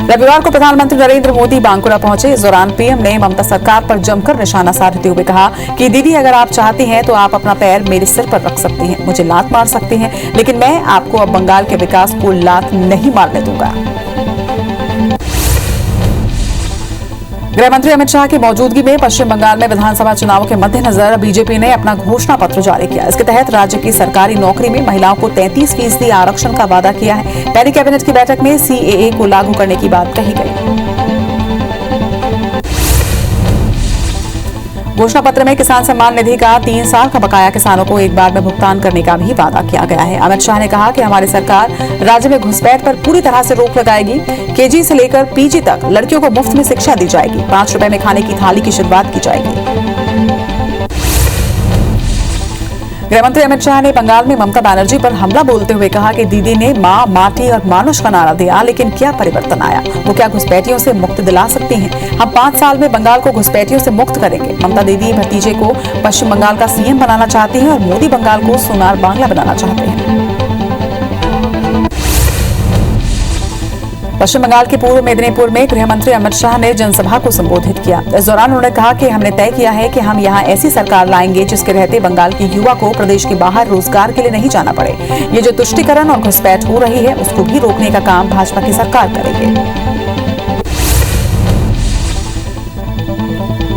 रविवार को प्रधानमंत्री नरेंद्र मोदी बांकुरा पहुंचे। इस दौरान पीएम ने ममता सरकार पर जमकर निशाना साधते हुए कहा कि दीदी, अगर आप चाहती हैं तो आप अपना पैर मेरे सिर पर रख सकती हैं, मुझे लात मार सकती हैं, लेकिन मैं आपको अब बंगाल के विकास को लात नहीं मारने दूंगा। गृह मंत्री अमित शाह की मौजूदगी में पश्चिम बंगाल में विधानसभा चुनावों के मद्देनजर बीजेपी ने अपना घोषणा पत्र जारी किया। इसके तहत राज्य की सरकारी नौकरी में महिलाओं को 33% आरक्षण का वादा किया है। पहली कैबिनेट की बैठक में सीएए को लागू करने की बात कही गई। घोषणा पत्र में किसान सम्मान निधि का 3 साल का बकाया किसानों को एक बार में भुगतान करने का भी वादा किया गया है। अमित शाह ने कहा कि हमारी सरकार राज्य में घुसपैठ पर पूरी तरह से रोक लगाएगी। केजी से लेकर पीजी तक लड़कियों को मुफ्त में शिक्षा दी जाएगी। 5 रुपए में खाने की थाली की शुरुआत की जाएगी। गृहमंत्री अमित शाह ने बंगाल में ममता बनर्जी पर हमला बोलते हुए कहा कि दीदी ने मां, माटी और मानुष का नारा दिया, लेकिन क्या परिवर्तन आया? वो क्या घुसपैठियों से मुक्ति दिला सकती हैं? हम 5 साल में बंगाल को घुसपैठियों से मुक्त करेंगे। ममता दीदी भतीजे को पश्चिम बंगाल का सीएम बनाना चाहती हैं और मोदी बंगाल को सोनार बांग्ला बनाना चाहते हैं। पश्चिम बंगाल के पूर्व मेदिनीपुर में गृह मंत्री अमित शाह ने जनसभा को संबोधित किया। इस दौरान उन्होंने कहा कि हमने तय किया है कि हम यहां ऐसी सरकार लाएंगे जिसके रहते बंगाल के युवा को प्रदेश के बाहर रोजगार के लिए नहीं जाना पड़े। ये जो तुष्टीकरण और घुसपैठ हो रही है, उसको भी रोकने का काम भाजपा की सरकार करेगी।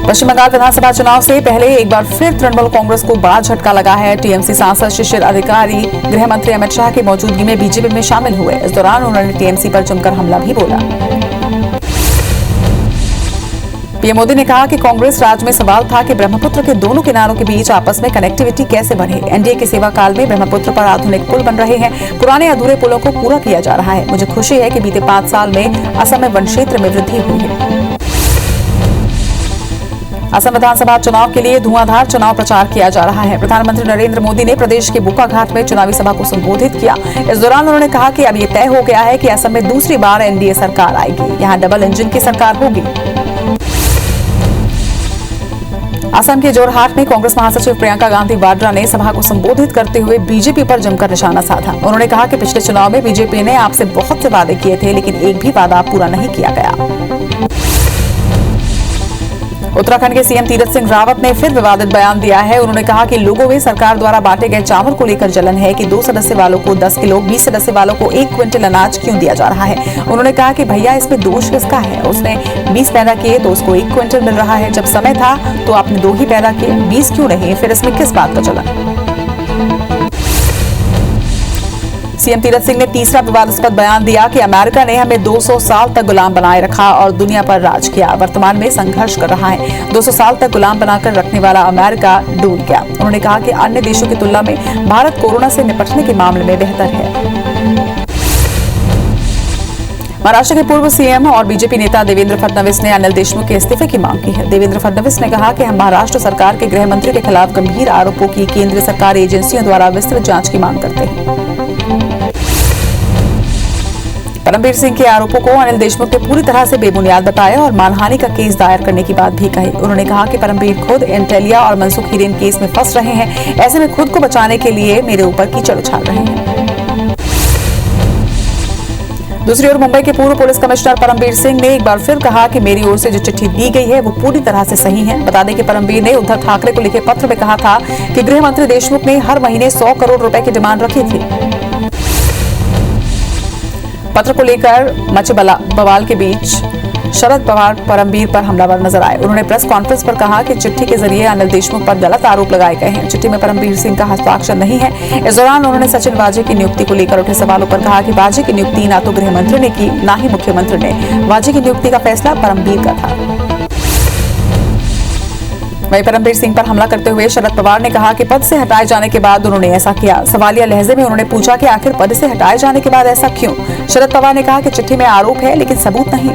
पश्चिम बंगाल विधानसभा चुनाव से पहले एक बार फिर तृणमूल कांग्रेस को बड़ा झटका लगा है। टीएमसी सांसद शिशिर अधिकारी गृह मंत्री अमित शाह की मौजूदगी में बीजेपी में शामिल हुए। इस दौरान उन्होंने टीएमसी पर जमकर हमला भी बोला। पीएम मोदी ने कहा कि कांग्रेस राज में सवाल था कि ब्रह्मपुत्र के दोनों किनारों के बीच आपस में कनेक्टिविटी कैसे बने। एनडीए के सेवा काल में ब्रह्मपुत्र पर आधुनिक पुल बन रहे हैं। पुराने अधूरे पुलों को पूरा किया जा रहा है। मुझे खुशी है कि बीते 5 साल में असम में वन क्षेत्र में वृद्धि हुई है। असम विधानसभा चुनाव के लिए धुआंधार चुनाव प्रचार किया जा रहा है। प्रधानमंत्री नरेंद्र मोदी ने प्रदेश के बोकाघाट में चुनावी सभा को संबोधित किया। इस दौरान उन्होंने कहा कि अब ये तय हो गया है कि असम में दूसरी बार एनडीए सरकार आएगी। यहां डबल इंजन की सरकार होगी। असम के जोरहाट में कांग्रेस महासचिव प्रियंका गांधी वाड्रा ने सभा को संबोधित करते हुए बीजेपी पर जमकर निशाना साधा। उन्होंने कहा कि पिछले चुनाव में बीजेपी ने आपसे बहुत से वादे किए थे, लेकिन एक भी वादा पूरा नहीं किया गया। उत्तराखंड के सीएम तीरथ सिंह रावत ने फिर विवादित बयान दिया है। उन्होंने कहा कि लोगों में सरकार द्वारा बांटे गए चावल को लेकर जलन है कि 2 सदस्य वालों को 10 किलो, 20 सदस्य वालों को 1 क्विंटल अनाज क्यों दिया जा रहा है। उन्होंने कहा कि भैया, इसमें दोष किसका है? उसने 20 पैदा किए तो उसको 1 क्विंटल मिल रहा है। जब समय था तो आपने 2 ही पैदा किए, 20 क्यों नहीं? फिर इसमें किस बात का चलन? सीएम तीरथ सिंह ने तीसरा विवादास्पद बयान दिया कि अमेरिका ने हमें 200 साल तक गुलाम बनाए रखा और दुनिया पर राज किया। वर्तमान में संघर्ष कर रहा है। 200 साल तक गुलाम बनाकर रखने वाला अमेरिका डूब गया। उन्होंने कहा कि अन्य देशों की तुलना में भारत कोरोना से निपटने के मामले में बेहतर है। महाराष्ट्र के पूर्व सीएम और बीजेपी नेता देवेंद्र फडणवीस ने अनिल देशमुख के इस्तीफे की मांग की है। देवेंद्र फडणवीस ने कहा कि हम महाराष्ट्र सरकार के गृह मंत्री के खिलाफ गंभीर आरोपों की केंद्रीय सरकारी एजेंसियों द्वारा विस्तृत जांच की मांग करते हैं। परमबीर सिंह के आरोपों को अनिल देशमुख ने पूरी तरह से बेबुनियाद बताया और मानहानि का केस दायर करने की बात भी कही। उन्होंने कहा कि परमबीर खुद इंटेलिया और मनसुख हिरेन केस में फंस रहे हैं। ऐसे में खुद को बचाने के लिए मेरे ऊपर कीचड़ उछाल रहे हैं। दूसरी ओर मुंबई के पूर्व पुलिस कमिश्नर परमबीर सिंह ने एक बार फिर कहा कि मेरी ओर से जो चिट्ठी दी गई है वो पूरी तरह से सही है। बता दें कि परमबीर ने उद्धव ठाकरे को लिखे पत्र में कहा था कि गृह मंत्री देशमुख ने हर महीने 100 करोड़ रुपए की डिमांड रखी थी। पत्र को लेकर मचे बवाल के बीच शरद पवार परमबीर पर हमलावर नजर आए। उन्होंने प्रेस कॉन्फ्रेंस पर कहा कि चिट्ठी के जरिए अनिल देशमुख पर गलत आरोप लगाए गए हैं। चिट्ठी में परमबीर सिंह का हस्ताक्षर नहीं है। इस दौरान उन्होंने सचिन वाजे की नियुक्ति को लेकर उठे सवालों पर कहा कि वाजे की नियुक्ति ना तो गृह मंत्री ने की, ना ही मुख्यमंत्री ने। वाजे की नियुक्ति का फैसला परमबीर का था। वहीं परमबीर सिंह पर हमला करते हुए शरद पवार ने कहा कि पद से हटाए जाने के बाद उन्होंने ऐसा किया। सवालिया लहजे में उन्होंने पूछा कि आखिर पद से हटाए जाने के बाद ऐसा क्यों? शरद पवार ने कहा कि चिट्ठी में आरोप है लेकिन सबूत नहीं।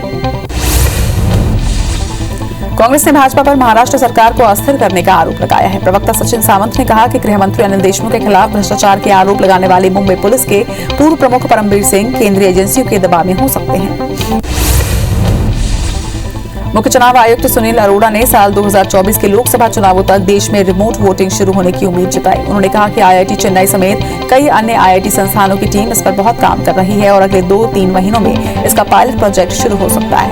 कांग्रेस ने भाजपा पर महाराष्ट्र सरकार को अस्थिर करने का आरोप लगाया है। प्रवक्ता सचिन सावंत ने कहा कि गृह मंत्री अनिल देशमुख के खिलाफ भ्रष्टाचार के आरोप लगाने वाले मुंबई पुलिस के पूर्व प्रमुख परमबीर सिंह केंद्रीय एजेंसियों के दबाव में हो सकते हैं। मुख्य चुनाव आयुक्त सुनील अरोड़ा ने साल 2024 के लोकसभा चुनावों तक देश में रिमोट वोटिंग शुरू होने की उम्मीद जताई। उन्होंने कहा कि आईआईटी चेन्नई समेत कई अन्य आईआईटी संस्थानों की टीम इस पर बहुत काम कर रही है और अगले 2-3 महीनों में इसका पायलट प्रोजेक्ट शुरू हो सकता है।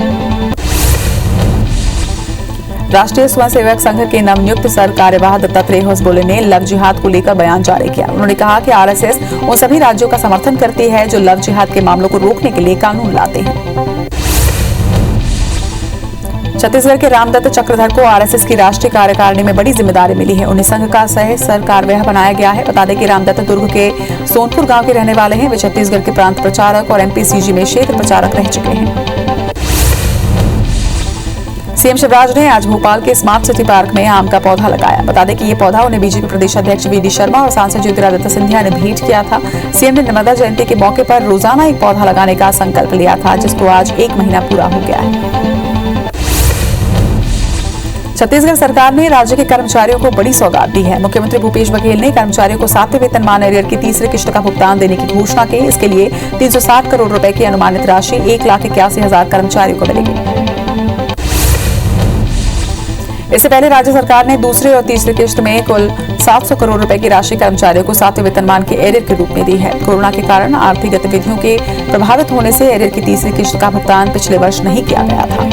राष्ट्रीय स्वयंसेवक संघ के नवनियुक्त सर कार्यवाह दत्तात्रेय होसबोले ने लव जिहाद को लेकर बयान जारी किया। उन्होंने कहा कि आरएसएस उन सभी राज्यों का समर्थन करती है जो लव जिहाद के मामलों को रोकने के लिए कानून लाते हैं। छत्तीसगढ़ के रामदत्त चक्रधर को आरएसएस की राष्ट्रीय कार्यकारिणी में बड़ी जिम्मेदारी मिली है। उन्हें संघ का सह सर कार्यवाह बनाया गया है। बता दें कि रामदत्त दुर्ग के सोनपुर गांव के रहने वाले हैं। वे छत्तीसगढ़ के प्रांत प्रचारक और एमपीसीजी में क्षेत्र प्रचारक रह चुके हैं। सीएम शिवराज ने आज भोपाल के स्मार्ट सिटी पार्क में आम का पौधा लगाया। बता दें कि ये पौधा उन्हें बीजेपी प्रदेश अध्यक्ष वीडी शर्मा और सांसद ज्योतिरादित्य सिंधिया ने भेंट किया था। सीएम ने नर्मदा जयंती के मौके पर रोजाना एक पौधा लगाने का संकल्प लिया था, जिसको आज 1 महीना पूरा हो गया है। छत्तीसगढ़ सरकार ने राज्य के कर्मचारियों को बड़ी सौगात दी है। मुख्यमंत्री भूपेश बघेल ने कर्मचारियों को 7वें वेतनमान एरियर की तीसरी किश्त का भुगतान देने की घोषणा की। इसके लिए 360 करोड़ रुपए की अनुमानित राशि 1,81,000 कर्मचारियों को मिलेगी। इससे पहले राज्य सरकार ने दूसरी और तीसरी किश्त में कुल 700 करोड़ रुपए की राशि कर्मचारियों को 7वें वेतनमान के एरियर के रूप में दी है। कोरोना के कारण आर्थिक गतिविधियों के प्रभावित होने से एरियर की तीसरी किश्त का भुगतान पिछले वर्ष नहीं किया गया था।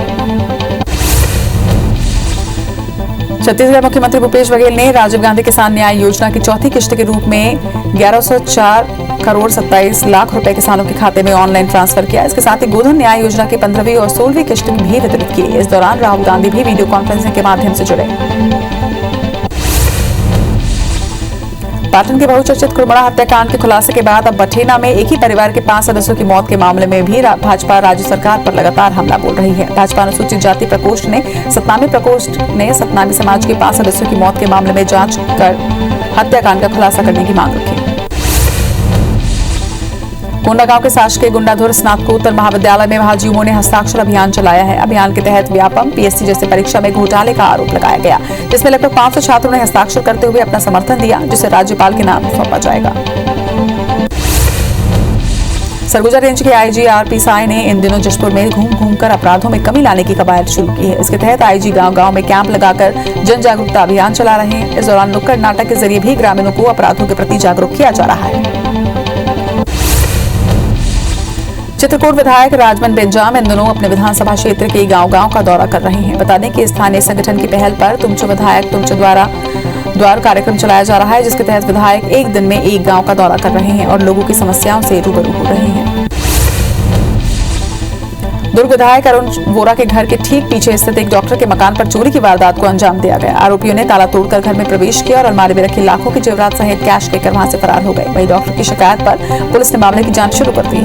छत्तीसगढ़ मुख्यमंत्री भूपेश बघेल ने राजीव गांधी किसान न्याय योजना की चौथी किश्त के रूप में 1104 करोड़ 27 लाख रुपए किसानों के खाते में ऑनलाइन ट्रांसफर किया। इसके साथ ही गोधन न्याय योजना की 15वीं और 16वीं किश्त भी वितरित की। इस दौरान राहुल गांधी भी वीडियो कॉन्फ्रेंसिंग के माध्यम से जुड़े। पाटन के बहुचर्चित कुरमुड़ा हत्याकांड के खुलासे के बाद अब बठेना में एक ही परिवार के 5 सदस्यों की मौत के मामले में भी भाजपा राज्य सरकार पर लगातार हमला बोल रही है। भाजपा अनुसूचित जाति प्रकोष्ठ ने सतनामी समाज के 5 सदस्यों की मौत के मामले में जांच कर हत्याकांड का खुलासा करने की मांग रखी। कोंडागांव के शासकीय गुंडाधुर स्नातकोत्तर महाविद्यालय में भाजयुमों ने हस्ताक्षर अभियान चलाया है। अभियान के तहत व्यापम पीएससी जैसे परीक्षा में घोटाले का आरोप लगाया गया, जिसमें लगभग 500 छात्रों ने हस्ताक्षर करते हुए अपना समर्थन दिया, जिसे राज्यपाल के नाम सौंपा जाएगा। सरगुजा रेंज के आईजी आरपी साय ने इन दिनों जशपुर में घूम-घूमकर अपराधों में कमी लाने की कवायद शुरू की है। इसके तहत आईजी गांव-गांव में कैंप लगाकर जन जागरूकता अभियान चला रहे हैं। इस दौरान नुक्कड़ नाटक के जरिए भी ग्रामीणों को अपराधों के प्रति जागरूक किया जा रहा है। चित्रकूट विधायक राजमन बेंजाम इन दिनों अपने विधानसभा क्षेत्र के गांव-गांव का दौरा कर रहे हैं। बता दें कि स्थानीय संगठन की पहल पर तुमचो विधायक तुमचो द्वार कार्यक्रम चलाया जा रहा है, जिसके तहत विधायक एक दिन में एक गांव का दौरा कर रहे हैं और लोगों की समस्याओं से रूबरू हो रहे हैं। दुर्ग विधायक अरुण वोरा के घर के ठीक पीछे स्थित एक डॉक्टर के मकान पर चोरी की वारदात को अंजाम दिया गया। आरोपियों ने ताला तोड़कर घर में प्रवेश किया और अलमारी में रखे लाखों के जेवरात सहित कैश लेकर वहां से फरार हो गए। वहीं डॉक्टर की शिकायत पर पुलिस ने मामले की जांच शुरू कर दी।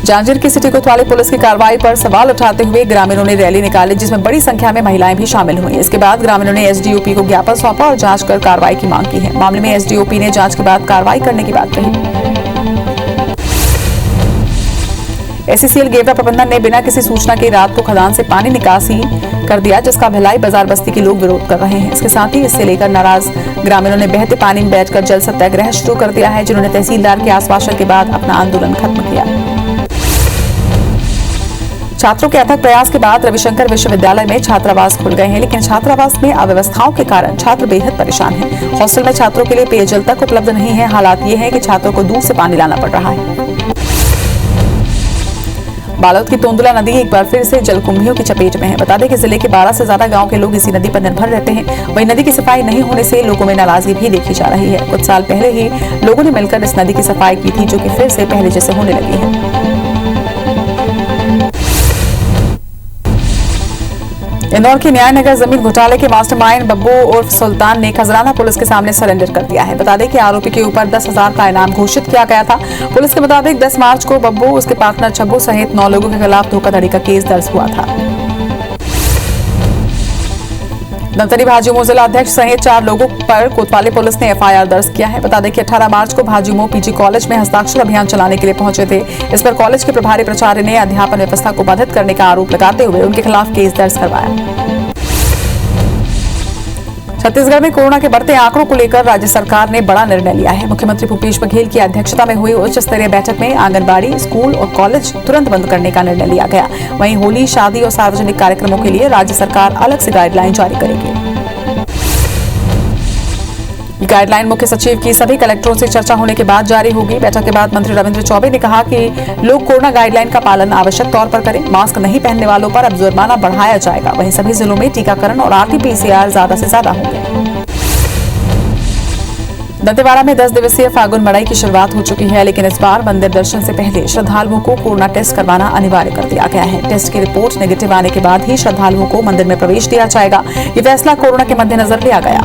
जांजगीर की सिटी कोतवाली पुलिस की कार्रवाई पर सवाल उठाते हुए ग्रामीणों ने रैली निकाली, जिसमें बड़ी संख्या में महिलाएं भी शामिल हुई। इसके बाद ग्रामीणों ने एसडीओपी को ज्ञापन सौंपा और जांच कर कार्रवाई की मांग की है। मामले में एसडीओपी ने जांच के बाद कार्रवाई करने की बात कही। एससीसीएल गेवरा प्रबंधन ने बिना किसी सूचना के रात को खदान से पानी निकासी कर दिया, जिसका भिलाई बाजार बस्ती के लोग विरोध कर रहे हैं। इसके साथ ही इससे लेकर नाराज ग्रामीणों ने बहते पानी में बैठकर जल सत्याग्रह शुरू कर दिया है, जिन्होंने तहसीलदार के आश्वासन के बाद अपना आंदोलन खत्म किया। छात्रों के अथक प्रयास के बाद रविशंकर विश्वविद्यालय में छात्रावास खुल गए हैं, लेकिन छात्रावास में अव्यवस्थाओं के कारण छात्र बेहद परेशान हैं। हॉस्टल में छात्रों के लिए पेयजल तक उपलब्ध नहीं है। हालात ये है कि छात्रों को दूर से पानी लाना पड़ रहा है। बालोद की तोंदुला नदी एक बार फिर से जलकुंभियों की चपेट में है। बता दें कि जिले के 12 से ज्यादा गांव के लोग इसी नदी पर निर्भर रहते हैं। वहीं नदी की सफाई नहीं होने से लोगों में नाराजगी भी देखी जा रही है। कुछ साल पहले ही लोगों ने मिलकर इस नदी की सफाई की थी, जो कि फिर से पहले जैसे होने लगी है। इंदौर के न्याय नगर जमीन घोटाले के मास्टरमाइंड बब्बू उर्फ सुल्तान ने खजराना पुलिस के सामने सरेंडर कर दिया है। बता दें कि आरोपी के ऊपर 10,000 का इनाम घोषित किया गया था। पुलिस के मुताबिक 10 मार्च को बब्बू, उसके पार्टनर छब्बू सहित 9 लोगों के खिलाफ धोखाधड़ी का केस दर्ज हुआ था। धमतरी भाजयुमो जिला अध्यक्ष सहित 4 लोगों पर कोतवाली पुलिस ने एफआईआर दर्ज किया है। बता दें कि 18 मार्च को भाजयुमो पीजी कॉलेज में हस्ताक्षर अभियान चलाने के लिए पहुंचे थे। इस पर कॉलेज के प्रभारी प्राचार्य ने अध्यापन व्यवस्था को बाधित करने का आरोप लगाते हुए उनके खिलाफ केस दर्ज करवाया। छत्तीसगढ़ में कोरोना के बढ़ते आंकड़ों को लेकर राज्य सरकार ने बड़ा निर्णय लिया है। मुख्यमंत्री भूपेश बघेल की अध्यक्षता में हुई उच्च स्तरीय बैठक में आंगनबाड़ी, स्कूल और कॉलेज तुरंत बंद करने का निर्णय लिया गया। वहीं होली, शादी और सार्वजनिक कार्यक्रमों के लिए राज्य सरकार अलग से गाइडलाइन जारी करेगी। गाइडलाइन मुख्य सचिव की सभी कलेक्टरों से चर्चा होने के बाद जारी होगी। बैठक के बाद मंत्री रविंद्र चौबे ने कहा कि लोग कोरोना गाइडलाइन का पालन आवश्यक तौर पर करें। मास्क नहीं पहनने वालों पर अब जुर्माना बढ़ाया जाएगा। वहीं सभी जिलों में टीकाकरण और RT-PCR ज्यादा से ज्यादा होंगे। दंतेवाड़ा में 10 दिवसीय फागुन मड़ई की शुरुआत हो चुकी है, लेकिन इस बार मंदिर दर्शन से पहले श्रद्धालुओं को कोरोना टेस्ट करवाना अनिवार्य कर दिया गया है। टेस्ट की रिपोर्ट नेगेटिव आने के बाद ही श्रद्धालुओं को मंदिर में प्रवेश दिया जाएगा। ये फैसला कोरोना के मद्देनजर लिया गया।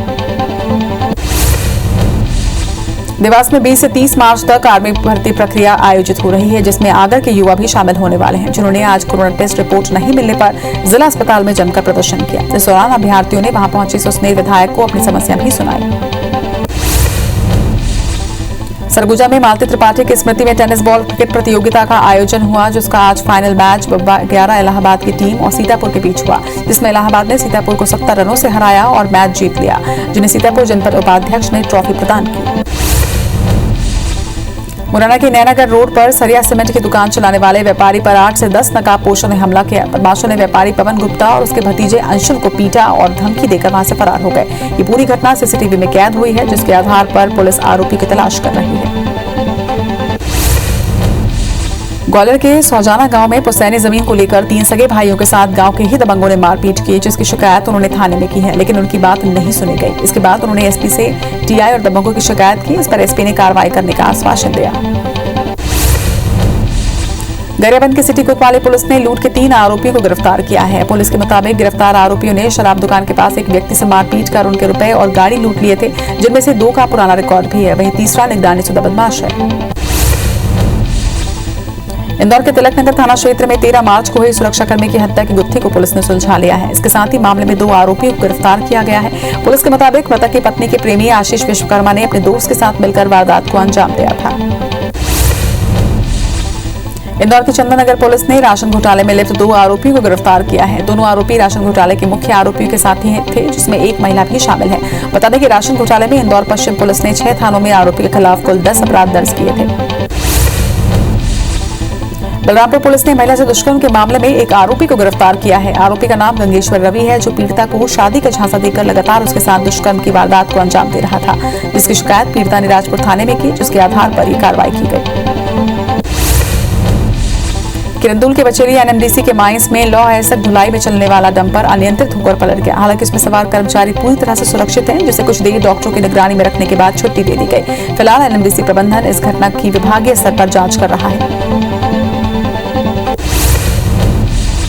देवास में 20 से 30 मार्च तक आर्मी भर्ती प्रक्रिया आयोजित हो रही है, जिसमें आगर के युवा भी शामिल होने वाले हैं, जिन्होंने आज कोरोना टेस्ट रिपोर्ट नहीं मिलने पर जिला अस्पताल में जमकर प्रदर्शन किया। इस दौरान अभ्यर्थियों ने वहां पहुंचे सुसनेर विधायक को अपनी समस्या भी सुनाई। सरगुजा में मालती त्रिपाठी की स्मृति में टेनिस बॉल क्रिकेट प्रतियोगिता का आयोजन हुआ, जिसका आज फाइनल मैच 11 इलाहाबाद की टीम और सीतापुर के बीच हुआ, जिसमें इलाहाबाद ने सीतापुर को 70 रनों से हराया और मैच जीत लिया, जिन्हें सीतापुर जनपद उपाध्यक्ष ने ट्रॉफी प्रदान की। मुरैना के नैनागढ़ रोड पर सरिया सीमेंट की दुकान चलाने वाले व्यापारी पर 8 से 10 नकाबपोशों ने हमला किया। बदमाशों ने व्यापारी पवन गुप्ता और उसके भतीजे अंशुल को पीटा और धमकी देकर वहां से फरार हो गए। ये पूरी घटना CCTV में कैद हुई है, जिसके आधार पर पुलिस आरोपी की तलाश कर रही है। ग्वालियर के सौजाना गांव में पुश्तैनी जमीन को लेकर 3 सगे भाइयों के साथ गांव के ही दबंगों ने मारपीट की, जिसकी शिकायत उन्होंने थाने में की है, लेकिन उनकी बात नहीं सुनी गई। इसके बाद उन्होंने SP से TI और दबंगों की शिकायत की। इस पर SP ने कार्रवाई करने का आश्वासन दिया। गरियाबंद की सिटी कोतवाली पुलिस ने लूट के 3 आरोपियों को गिरफ्तार किया है। पुलिस के मुताबिक गिरफ्तार आरोपियों ने शराब दुकान के पास एक व्यक्ति से मारपीट कर उनके रुपए और गाड़ी लूट लिए थे, जिनमें से 2 का पुराना रिकॉर्ड भी है। वहीं तीसरा निगरानीशुदा बदमाश है। इंदौर के तिलक नगर थाना क्षेत्र में 13 मार्च को हुई सुरक्षाकर्मी की हत्या की गुत्थी को पुलिस ने सुलझा लिया है। इसके साथ ही मामले में 2 आरोपियों को गिरफ्तार किया गया है। पुलिस के मुताबिक मृतक की पत्नी के प्रेमी आशीष विश्वकर्मा ने अपने दोस्त के साथ मिलकर वारदात को अंजाम दिया था। इंदौर की चंदननगर पुलिस ने राशन घोटाले में लिप्त 2 आरोपियों को गिरफ्तार किया है। दोनों आरोपी राशन घोटाले के मुख्य आरोपियों के साथी थे, जिसमें एक महिला भी शामिल है। बता दें कि राशन घोटाले में इंदौर पश्चिम पुलिस ने 6 थानों में आरोपी के खिलाफ कुल 10 अपराध दर्ज किए थे। बलरामपुर पुलिस ने महिला से दुष्कर्म के मामले में एक आरोपी को गिरफ्तार किया है। आरोपी का नाम गंगेश्वर रवि है, जो पीड़िता को शादी का झांसा देकर लगातार उसके साथ दुष्कर्म की वारदात को अंजाम दे रहा था, जिसकी शिकायत पीड़िता ने राजपुर थाने में की, जिसके आधार पर यह कार्रवाई की गई। किरंदुल के बचेली NMDC के माइंस में लौह अयस्क धुलाई में चलने वाला डंपर अनियंत्रित होकर पलट गया। हालांकि इसमें सवार कर्मचारी पूरी तरह से सुरक्षित हैं, जिसे कुछ देर डॉक्टरों की निगरानी में रखने के बाद छुट्टी दे दी गई। फिलहाल NMDC प्रबंधन इस घटना की विभागीय स्तर पर जांच कर रहा है।